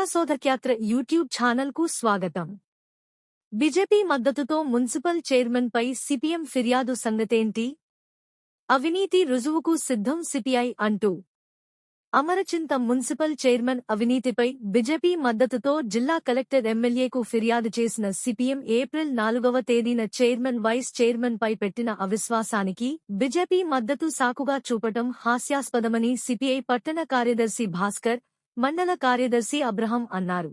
ప్రజాశోధక్యాత్ర YouTube ఛానల్కు స్వాగతం. BJP మద్దతుతో మున్సిపల్ చైర్మన్పై సిపిఎం ఫిర్యాదు సంగతేంటి? అవినీతి రుజువుకు సిద్ధం సిపిఐ అంటూ అమరచింత మున్సిపల్ చైర్మన్ అవినీతిపై బీజేపీ మద్దతుతో జిల్లా కలెక్టర్ ఎమ్మెల్యేకు ఫిర్యాదు చేసిన సిపిఎం ఏప్రిల్ 4వ తేదీన చైర్మన్ వైస్ చైర్మన్పై పెట్టిన అవిశ్వాసానికి బీజేపీ మద్దతు సాకుగా చూపటం హాస్యాస్పదమని సిపిఐ పట్టణ కార్యదర్శి భాస్కర్, మండల కార్యదర్శి అబ్రహం అన్నారు.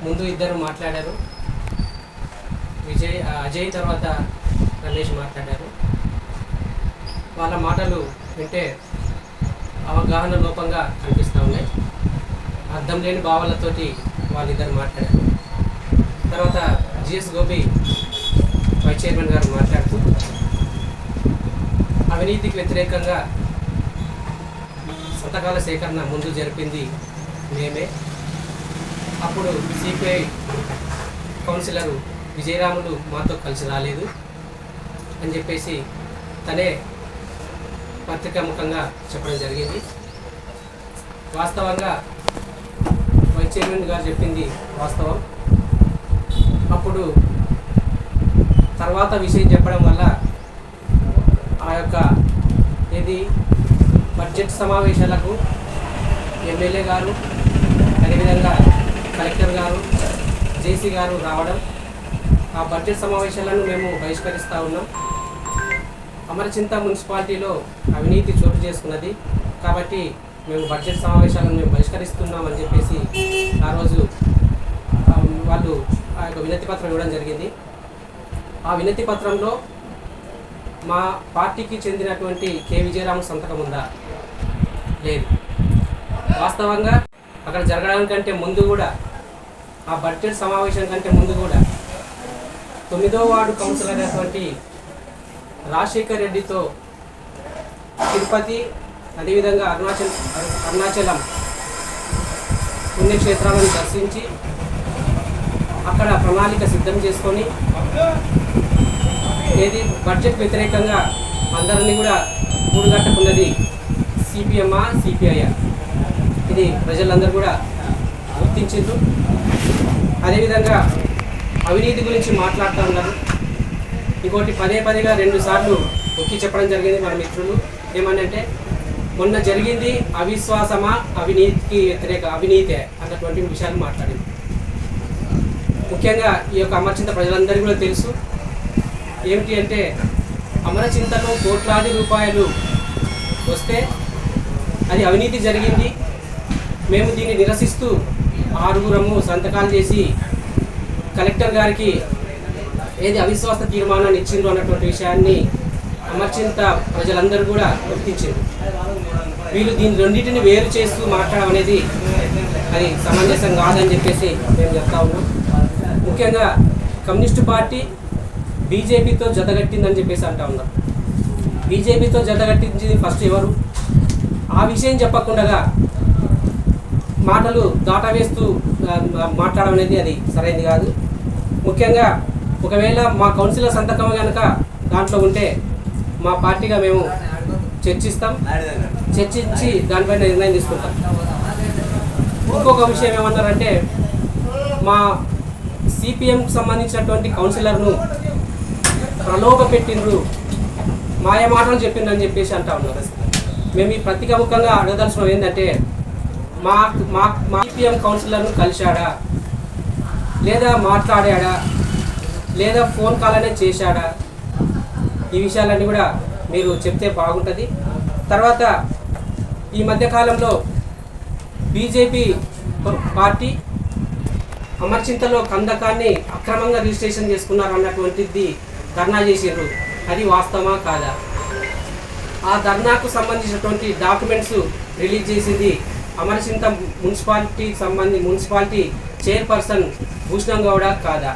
ముందు ఇద్దరు మాట్లాడారు. అజయ్ తర్వాత రమేష్ మాట్లాడారు. వాళ్ళ మాటలు వింటే అవగాహన లోపంగా అనిపిస్తూ ఉన్నాయి. అర్థం లేని భావాలతోటి వాళ్ళిద్దరు మాట్లాడారు. తర్వాత జిఎస్ గోపి వైస్ చైర్మన్ గారు మాట్లాడుతూ అవినీతికి వ్యతిరేకంగా సంతకాల సేకరణ ముందు జరిపింది మేమే. అప్పుడు సిపిఐ కౌన్సిలరు విజయరాములు మాతో కలిసి రాలేదు అని చెప్పేసి తనే పత్రికాముఖంగా చెప్పడం జరిగింది. వాస్తవంగా వైస్ చైర్మన్ గారు చెప్పింది వాస్తవం. అప్పుడు తర్వాత విషయం చెప్పడం వల్ల ఆ యొక్క బడ్జెట్ సమావేశాలకు ఎమ్మెల్యే గారు, అదేవిధంగా కలెక్టర్ గారు, జేసీ గారు రావడం, ఆ బడ్జెట్ సమావేశాలను మేము బహిష్కరిస్తూ ఉన్నాం. అమరచింత మున్సిపాలిటీలో అవినీతి చోటు చేసుకున్నది కాబట్టి మేము బడ్జెట్ సమావేశాలను మేము బహిష్కరిస్తున్నామని చెప్పేసి ఆ రోజు వాళ్ళు ఆ యొక్క వినతి పత్రం ఇవ్వడం జరిగింది. ఆ వినతి పత్రంలో మా పార్టీకి చెందినటువంటి కె విజయరాము సంతకం ఉందా? లేదు. వాస్తవంగా అక్కడ జరగడానికంటే ముందు కూడా, ఆ బడ్జెట్ సమావేశం కంటే ముందు కూడా 9వ వార్డు కౌన్సిలర్ అయినటువంటి రాజశేఖర్ రెడ్డితో తిరుపతి, అదేవిధంగా అరుణాచలం పుణ్యక్షేత్రాలను దర్శించి అక్కడ ప్రణాళిక సిద్ధం చేసుకొని బడ్జెట్ వ్యతిరేకంగా అందరినీ కూడా కూడుగట్టుకున్నది సిపిఎమ్మా సిపిఐ, ఇది ప్రజలందరూ కూడా గుర్తించారు. అదేవిధంగా అవినీతి గురించి మాట్లాడుతూ ఉన్నారు. ఇంకోటి పదేగా 2 సార్లు ఒక్కి చెప్పడం జరిగింది మన మిత్రులు. ఏమనంటే మొన్న జరిగింది అవిశ్వాసమా, అవినీతికి వ్యతిరేక అవినీతే అన్నటువంటి విషయాలు మాట్లాడింది. ముఖ్యంగా ఈ యొక్క అమరచింత ప్రజలందరికీ కూడా తెలుసు ఏమిటి అంటే, అమరచింతలో కోట్లాది రూపాయలు వస్తే అది అవినీతి జరిగింది. మేము దీన్ని నిరసిస్తూ 6గురము సంతకాలు చేసి కలెక్టర్ గారికి అవిశ్వాస తీర్మానాన్ని ఇచ్చిండ్రు అన్నటువంటి విషయాన్ని అమరచింత ప్రజలందరూ కూడా గుర్తించారు. వీళ్ళు దీని రెండింటిని వేరు చేస్తూ మాట్లాడడం అనేది అది సమంజసం కాదని చెప్పేసి మేము చెప్తా ఉన్నాం. ముఖ్యంగా కమ్యూనిస్టు పార్టీ బీజేపీతో జతగట్టిందని చెప్పేసి అంటా ఉన్నారు. బీజేపీతో జతగట్టించింది ఫస్ట్ ఎవరు? ఆ విషయం చెప్పకుండా మాటలు దాటవేస్తూ మాట్లాడడం అనేది అది సరైనది కాదు. ముఖ్యంగా ఒకవేళ మా కౌన్సిలర్ సంతకం కనుక దాంట్లో ఉంటే మా పార్టీగా మేము చర్చించి దానిపైన నిర్ణయం తీసుకుంటాం. ఇంకొక విషయం ఏమన్నారంటే, మా సిపిఎంకు సంబంధించినటువంటి కౌన్సిలర్ను ప్రలోభ పెట్టిండ్రు, మాయ మాటలు చెప్పిండ్రని చెప్పేసి అంటా ఉన్నారు. మేము ఈ ప్రతికాముఖంగా అడగదలసిన ఏంటంటే, మా సిపిఎం కౌన్సిలర్ను కలిశాడా, లేదా మాట్లాడాడా, లేదా ఫోన్ కాల్ అనేది చేశాడా? ఈ విషయాలన్నీ కూడా మీరు చెప్తే బాగుంటుంది. తర్వాత ఈ మధ్యకాలంలో బీజేపీ పార్టీ అమరచింతలో కందకాన్ని అక్రమంగా రిజిస్ట్రేషన్ చేసుకున్నారు అన్నటువంటిది ధర్నా చేసిండ్రు. అది వాస్తవమా కాదా? ఆ ధర్నాకు సంబంధించినటువంటి డాక్యుమెంట్స్ రిలీజ్ చేసింది అమరచింత మున్సిపాలిటీ చైర్పర్సన్ భూషణం గౌడ కాదా?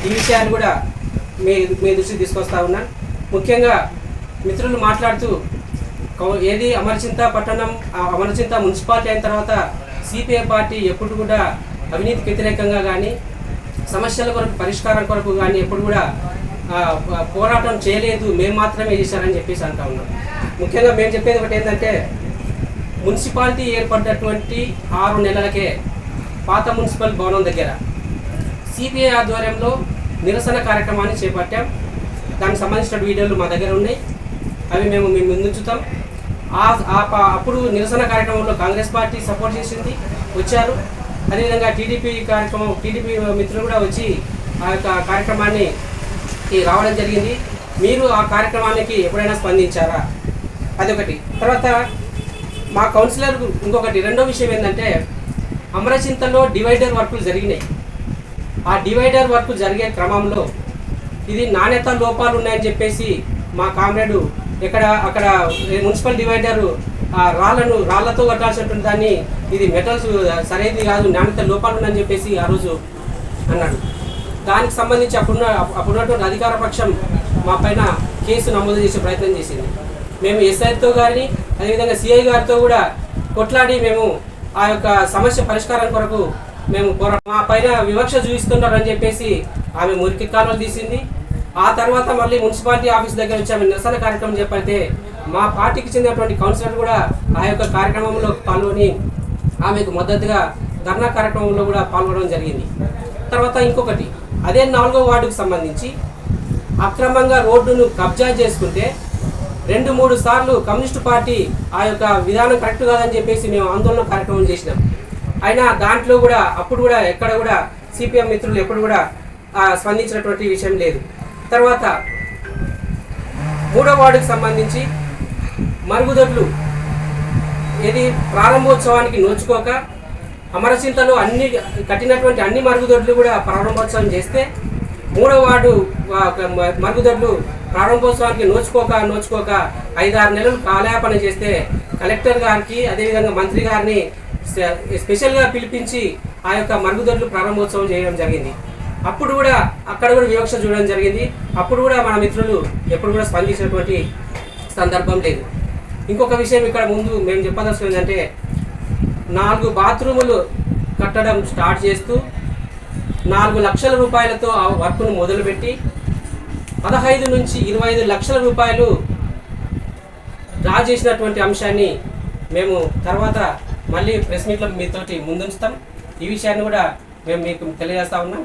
ఈ విషయాన్ని కూడా మీ దృష్టికి తీసుకొస్తా ఉన్నాను. ముఖ్యంగా మిత్రులు మాట్లాడుతూ అమరచింత మున్సిపాలిటీ అయిన తర్వాత సిపిఐ పార్టీ ఎప్పుడు కూడా అవినీతికి వ్యతిరేకంగా కానీ, సమస్యల కొరకు పరిష్కారం కొరకు కానీ ఎప్పుడు కూడా పోరాటం చేయలేదు, మేము మాత్రమే చేశారని చెప్పేసి అంటా ఉన్నాం. ముఖ్యంగా మేము చెప్పేది ఒకటి ఏంటంటే, మున్సిపాలిటీ ఏర్పడినటువంటి 6 నెలలకే పాత మున్సిపల్ భవనం దగ్గర సిపిఐ ఆధ్వర్యంలో నిరసన కార్యక్రమాన్ని చేపట్టాం. దానికి సంబంధించిన వీడియోలు మా దగ్గర ఉన్నాయి, అవి మేము ముందుంచుతాం. అప్పుడు నిరసన కార్యక్రమంలో కాంగ్రెస్ పార్టీ సపోర్ట్ చేసింది, వచ్చారు. అదేవిధంగా టీడీపీ మిత్రులు కూడా వచ్చి ఆ యొక్క కార్యక్రమాన్ని రావడం జరిగింది. మీరు ఆ కార్యక్రమానికి ఎప్పుడైనా స్పందించారా? అదొకటి. తర్వాత మా కౌన్సిలర్ ఇంకొకటి రెండో విషయం ఏంటంటే, అమరచింతలో డివైడర్ వర్కులు జరిగినాయి. ఆ డివైడర్ వర్క్ జరిగే క్రమంలో ఇది నాణ్యత లోపాలు ఉన్నాయని చెప్పేసి మా కామ్రేడు అక్కడ మున్సిపల్ డివైడర్ రాళ్లతో కట్టాల్సినటువంటి దాన్ని ఇది మెటల్స్ సరైనది కాదు, నాణ్యత లోపాలు ఉన్నాయని చెప్పేసి ఆ రోజు అన్నాడు. దానికి సంబంధించి అప్పుడున్నటువంటి అధికార పక్షం మా పైన కేసు నమోదు చేసే ప్రయత్నం చేసింది. మేము ఎస్ఐతో గారిని అదేవిధంగా సిఐ గారితో కూడా కొట్లాడి మేము ఆ యొక్క సమస్య పరిష్కారం కొరకు మేము మా పైన వివక్ష చూపిస్తున్నారని చెప్పేసి ఆమె మురికి కాలువలు తీసింది. ఆ తర్వాత మళ్ళీ మున్సిపాలిటీ ఆఫీస్ దగ్గర వచ్చి ఆమె నిరసన కార్యక్రమం చెప్పితే మా పార్టీకి చెందినటువంటి కౌన్సిలర్ కూడా ఆ యొక్క కార్యక్రమంలో పాల్గొని ఆమెకు మద్దతుగా ధర్నా కార్యక్రమంలో కూడా పాల్గొనడం జరిగింది. తర్వాత ఇంకొకటి, అదే 4వ వార్డుకు సంబంధించి అక్రమంగా రోడ్డును కబ్జా చేసుకుంటే 2-3 సార్లు కమ్యూనిస్టు పార్టీ ఆ యొక్క విధానం కరెక్ట్ కాదని చెప్పేసి మేము ఆందోళన కార్యక్రమం చేసినాం. అయినా దాంట్లో కూడా అప్పుడు కూడా ఎక్కడ కూడా సిపిఎం మిత్రులు ఎప్పుడు కూడా స్పందించినటువంటి విషయం లేదు. తర్వాత 3వ వార్డుకు సంబంధించి మరుగుదొడ్లు ఇది ప్రారంభోత్సవానికి నోచుకోక అమరచింతలో కట్టినటువంటి అన్ని మరుగుదొడ్లు కూడా ప్రారంభోత్సవం చేస్తే 3వ వార్డు మరుగుదొడ్లు ప్రారంభోత్సవానికి నోచుకోక 5-6 నెలలు కాలయాపన చేస్తే కలెక్టర్ గారికి అదేవిధంగా మంత్రి గారిని స్పెషల్గా పిలిపించి ఆ యొక్క మరుగుదొడ్లు ప్రారంభోత్సవం చేయడం జరిగింది. అప్పుడు కూడా అక్కడ కూడా వివక్ష చూడడం జరిగింది. అప్పుడు కూడా మన మిత్రులు ఎప్పుడు కూడా స్పందించినటువంటి సందర్భం లేదు. ఇంకొక విషయం ఇక్కడ ముందు మేము చెప్పదలుచుకుంది ఏంటంటే, 4 బాత్రూములు కట్టడం స్టార్ట్ చేస్తూ 4 లక్షల రూపాయలతో ఆ వర్క్ను మొదలుపెట్టి 15 నుంచి 25 లక్షల రూపాయలు డ్రా చేసినటువంటి అంశాన్ని మేము తర్వాత మళ్ళీ ప్రెస్ మీట్లో మీతోటి ముందుంచుతాం. ఈ విషయాన్ని కూడా మేము మీకు తెలియజేస్తా ఉన్నాం.